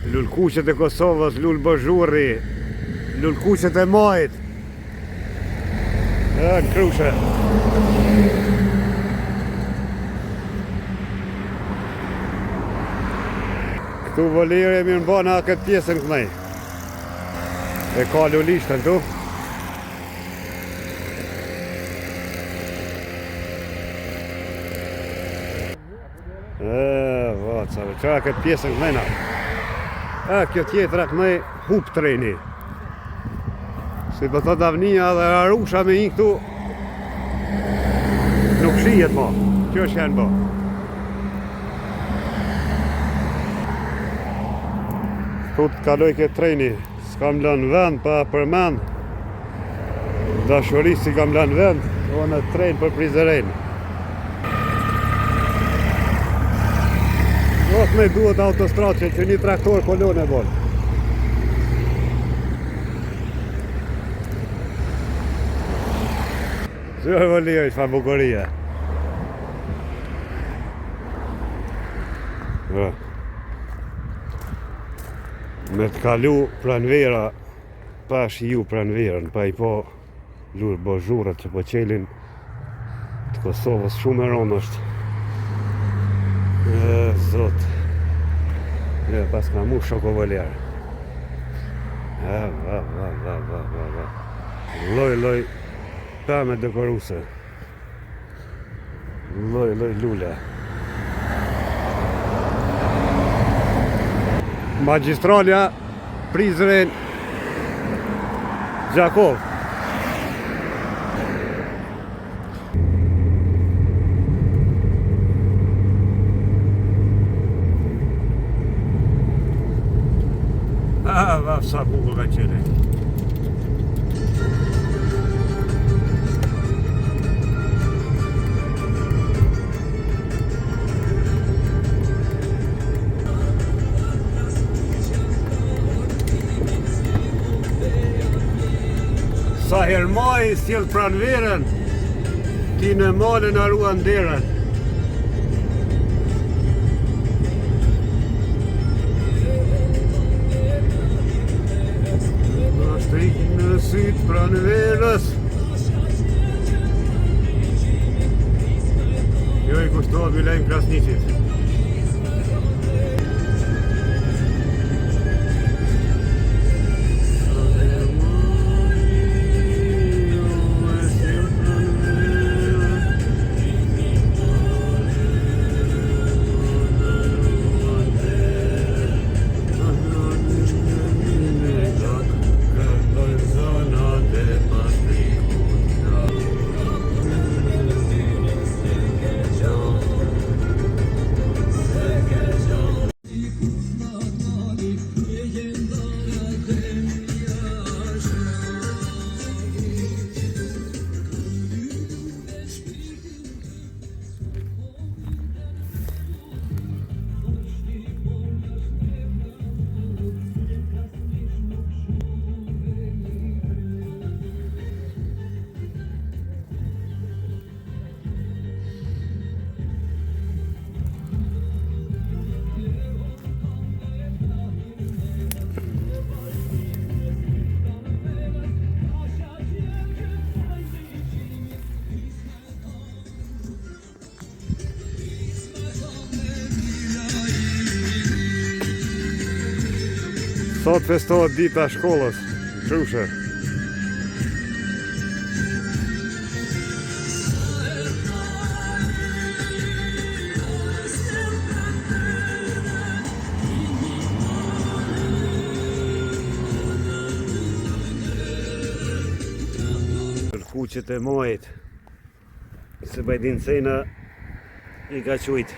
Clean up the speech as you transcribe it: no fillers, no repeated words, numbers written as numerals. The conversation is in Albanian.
Lulkuqet e Kosovës, lul Bozhurri, lulkuqet e majt. Në krushe. Këtu voleri mirë mbana këtë pjesën këmej. E ka lulishtën tu. Vacave, qa këtë pjesën këmejna. Kjo tjetëra këmej hup treni. Si për thot avnia dhe arusha me një këtu nuk shijet po. Kjo është janë po. Këtu të kaloj këtë treni. S'kam lënë vend pa përmend. Dashuri si kam lënë vend. O në tren për Prizren. Nuk me duhet autostradë që një traktor kolon e bon. Zërë vëllirë që fa bukuria. Me të kalu pranvera, pa shiju pranverën, pa i po lurë Bozhurrat që po qelin të Kosovës shumë e ronë është. Zot. Pas ka mu shoko vëllerë. Loj pame dekoruse. Loj lule. Magistralja Prizren Gjakov. Sa bukur ka qenë. Sa herë maj sjell pranverën, ti në malën aruan derën. Në sytë pranverës. Jo i kushtohet Vilajm Krasniqit. Sot festohet dita shkollës, Krushe. Lulkuqet e majt, se bajdin cena i ka qujt.